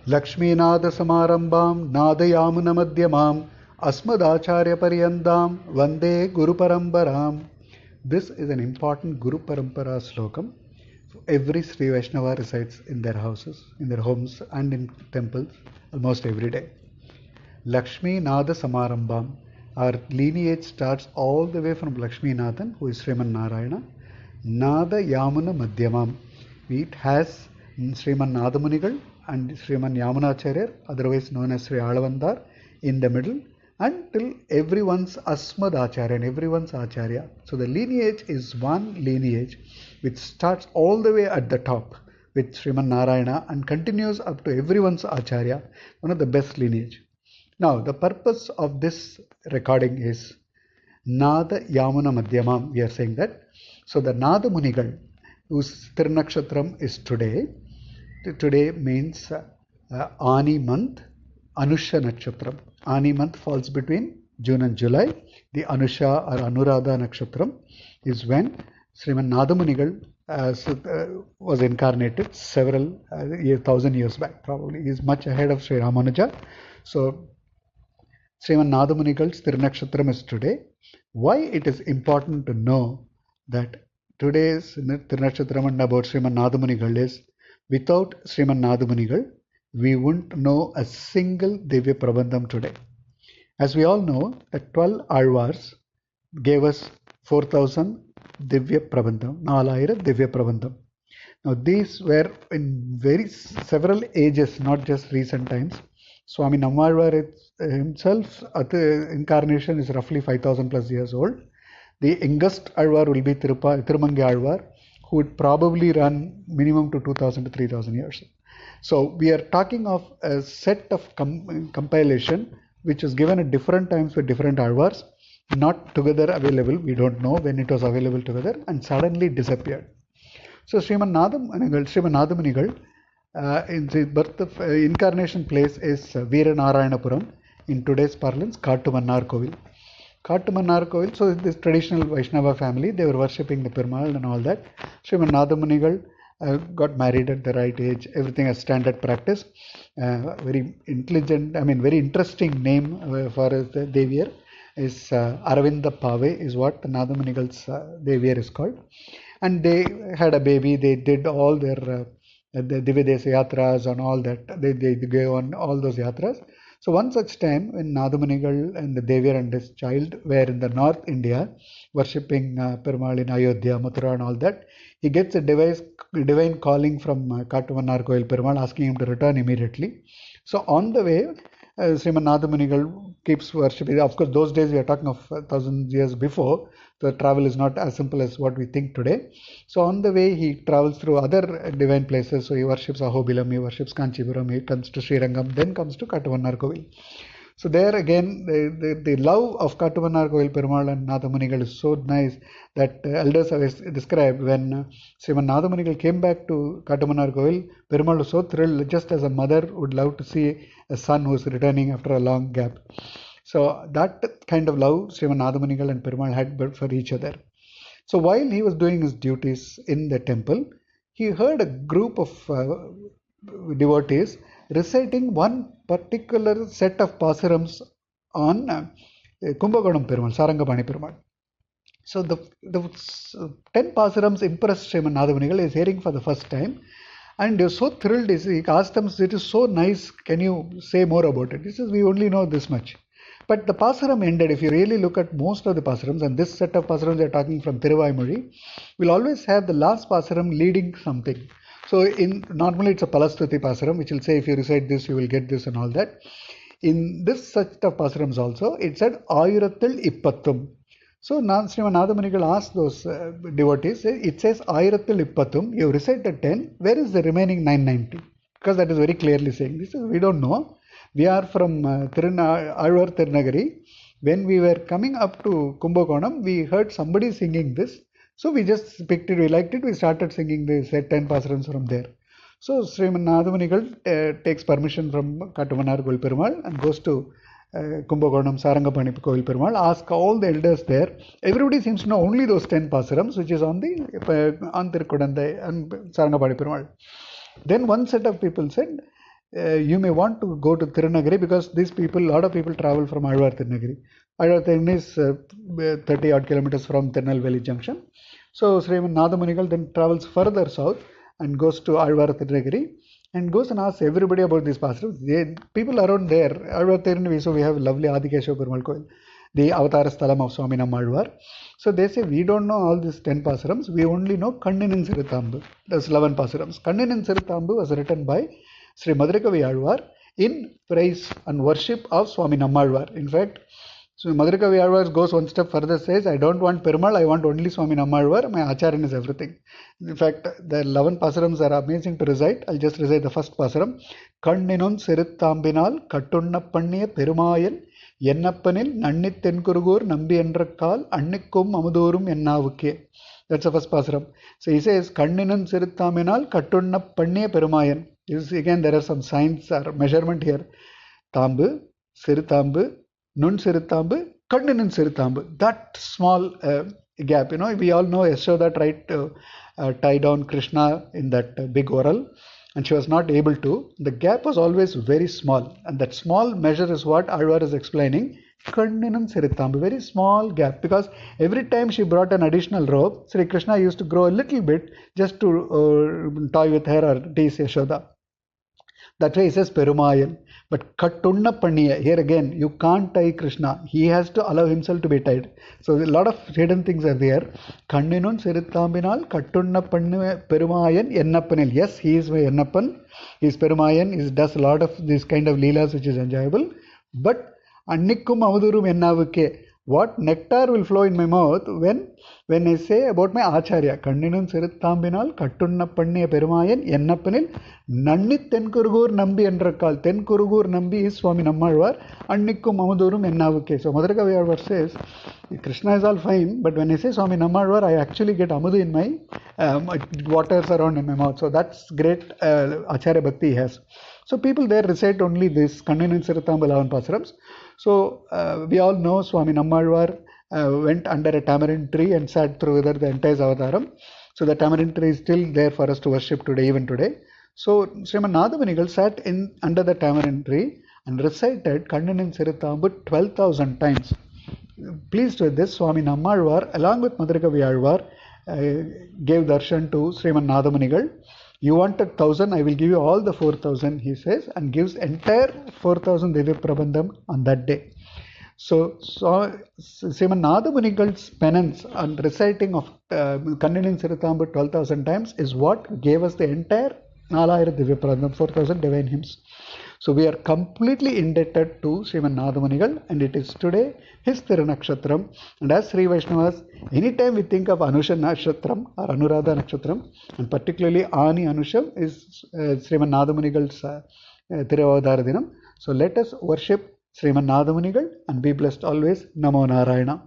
Lakshminada Samarambam Nadayamuna Madhyamam Asmadacharya Pariyandam Vande Guru Parambaram. This is an important Guru Parampara slokam. Every Sri Vaishnava recites in their houses, in their homes and in temples almost every day. Lakshmi Nada Samarambam. Our lineage starts all the way from Lakshmi Nathan, who is Sriman Narayana. Nada Yamuna Madhyamam. It has Sriman Nathamunigal and Sriman Acharya, otherwise known as Sri Alavandar, in the middle, until everyone's Asmad Acharya and everyone's Acharya. So the lineage is one lineage which starts all the way at the top with Sriman Narayana and continues up to everyone's Acharya, one of the best lineage. Now, the purpose of this recording is Nada Yamuna Madhyamam. We are saying that. So the Nathamunigal, whose Tirnakshatram is today. Today means Ani month, Anusha Nakshatram. Ani month falls between June and July. The Anusha or Anuradha Nakshatram is when Sriman Nathamunigal was incarnated several 1,000 years back, probably. He is much ahead of Sri Ramanuja. So Sriman Nathamunigal's Tirnakshatram is today. Why it is important to know that today's Tirnakshatram and about Sriman Nathamunigal is, without Sriman Nathamunigal, we wouldn't know a single Divya Prabandham today. As we all know, the 12 Alvars gave us 4,000 Divya Prabandham, 4,000 Divya Prabandham. Now these were in several ages, not just recent times. Swami Nammalvar himself, incarnation is roughly 5,000 plus years old. The youngest Alvar will be Tirumangi Alvar, who would probably run minimum to 2,000 to 3,000 years. So we are talking of a set of compilation which was given at different times with different Alvars, not together available. We don't know when it was available together and suddenly disappeared. So Sriman Nathamunigal, in his birth of incarnation place is Veeranarayanapuram, in today's parlance Kattumannar Kovil. Kattumannar Kovil, so this traditional Vaishnava family, they were worshipping the Perumal and all that. Sriman Nathamunigal got married at the right age, everything as standard practice. Very intelligent, very interesting name for the Devier is Aravinda Pave is what the Nathamunigal's Devier is called. And they had a baby, they did all their the Dividesa Yatras and all that, they go on all those Yatras. So one such time when Nathamunigal and the Devier and his child were in the North India worshipping Perumal in Ayodhya, Mathura and all that, he gets a divine calling from Kattumannar Kovil Perumal asking him to return immediately. So on the way, Sriman Nathamunigal keeps worshipping. Of course, those days we are talking of 1,000 years before. The travel is not as simple as what we think today. So on the way, he travels through other divine places. So he worships Ahobilam, he worships Kanchipuram, he comes to Srirangam, then comes to Kattumannar Kovil. So there again, the love of Kattumannar Kovil Perumal and Nathamunigal is so nice that elders have described when Sriman Nathamunigal came back to Kattumannar Kovil, Perumal was so thrilled, just as a mother would love to see a son who is returning after a long gap. So that kind of love Sriman Nathamunigal and Perumal had for each other. So while he was doing his duties in the temple, he heard a group of devotees reciting one particular set of pasurams on Kumbakonam Perumal, Sarangapani Perumal. So the 10 pasurams impressed Sriman Nathamunigal. He is hearing for the first time. And he was so thrilled. He asked them, it is so nice, can you say more about it? He says, we only know this much. But the pasaram ended. If you really look at most of the pasarams, and this set of pasarams they are talking from Thiruvaimozhi, will always have the last pasaram leading something. So normally it's a Palastuti pasaram, which will say if you recite this, you will get this and all that. In this set of pasarams also, it said Ayurathil Ippathum. So Sriman Nathamunigal asked those devotees, it says Ayurathil Ippathum, you recited 10, where is the remaining 990? Because that is very clearly saying, this is, we don't know. We are from Alvar Tirunagari. When we were coming up to Kumbakonam, we heard somebody singing this. So we just picked it, we liked it, we started singing this 10 pasarams from there. So Sriman Nathamunigal takes permission from Kattumannar Kovil Perumal and goes to Kumbakonam Sarangapani Kovil Perumal, ask all the elders there. Everybody seems to know only those 10 pasarams which is on Tirukudandai and Sarangapani Perumal. Then one set of people said, you may want to go to Tirunagari because these people, a lot of people travel from Alvar Tirunagari. Alvar Tirunagari is 30 odd kilometers from Tirunelveli Junction. So Sriman Nathamunigal then travels further south and goes to Alvar Tirunagari and goes and asks everybody about these pasarams. People around there, Alvar Tirunelveli, so we have lovely Adikeshava Perumal Koil, the Avatara Sthalam of Swami Nammalvar. So they say, we don't know all these 10 pasarams, we only know Kanninin Siruthambu. That's 11 pasarams. Kanninin Siruthambu was written by Sri Madarikavi Alvar in praise and worship of Swami Nammalvar. In fact, so Madarikavi Alvar goes one step further, says, I don't want Perumal, I want only Swami Nammalvar, my Aacharya is everything. In fact, the 11 pasarams are amazing to recite. I'll just recite the first pasaram. Kanninun Siruthambinal Kattunna Panniya Perumayan Yennappanil Nannit Tenkurugur Nambi Endrakal Annikkum Amudurum Ennavukke. That's the first pasaram. So he says, Kanninun Siruthambinal Kattunna Panniya Perumayan. Again, there are some signs or measurement here. Tambu, Siruthambu, Nun Siruthambu, Kanninin Siruthambu. That small gap, we all know Yashoda tried to tie down Krishna in that big oral, and she was not able to. The gap was always very small, and that small measure is what Alvar is explaining. Kanninen Sirithambu, very small gap, because every time she brought an additional robe, Sri Krishna used to grow a little bit just to toy with her or tease Yashoda. That way he says Perumayan. But Kattunna Panniya, here again, you can't tie Krishna. He has to allow himself to be tied. So a lot of hidden things are there. Kanninun Sirithambinal Kattunna Panniya Perumayan Ennappanil. Yes, he is my Ennappan. He is Perumayan. He does a lot of this kind of leelas which is enjoyable. But Annikkum Amadurum Ennavukke. What nectar will flow in my mouth when I say about my Aacharya. Kanninun Sirithambinal Kattunna Panniya Perumayan Ennappanil Nannit Tenkurugur Nambi Endrakal. Tenkurugur Nambi is Swami Nammalvar. Annikkum Amadurum Ennavukke. So Madarikavi Alvar says, Krishna is all fine, but when I say Swami Nammalvar, I actually get Amadu in my waters around in my mouth. So that's great Acharya Bhakti he has. So people there recite only this Kanninun Siruthambu 11 pasarams. So we all know Swami Nammalvar went under a tamarind tree and sat through the entire Avataram. So the tamarind tree is still there for us to worship today, even today. So Sriman Nathamunigal sat under the tamarind tree and recited Kanninin Siruthambu 12,000 times. Pleased with this, Swami Nammalvar, along with Madarikavi Alvar, gave darshan to Sriman Nathamunigal. You wanted 1,000, I will give you all the 4,000, he says, and gives entire 4,000 Divya Prabandham on that day. So Sriman Nathamunigal's penance on reciting of Kanninin Siruthambu 12,000 times is what gave us the entire 4,000 Divya Prabandham, 4,000 divine hymns. So we are completely indebted to Sriman Nathamunigal, and it is today his Thirunakshatram. And as Sri Vaishnavas, anytime we think of Anusha Nakshatram or Anuradha Nakshatram, and particularly Ani Anusham is Sriman Nathamunigal's Tiruvavadara Dinam. So let us worship Sriman Nathamunigal and be blessed always. Namo Narayana.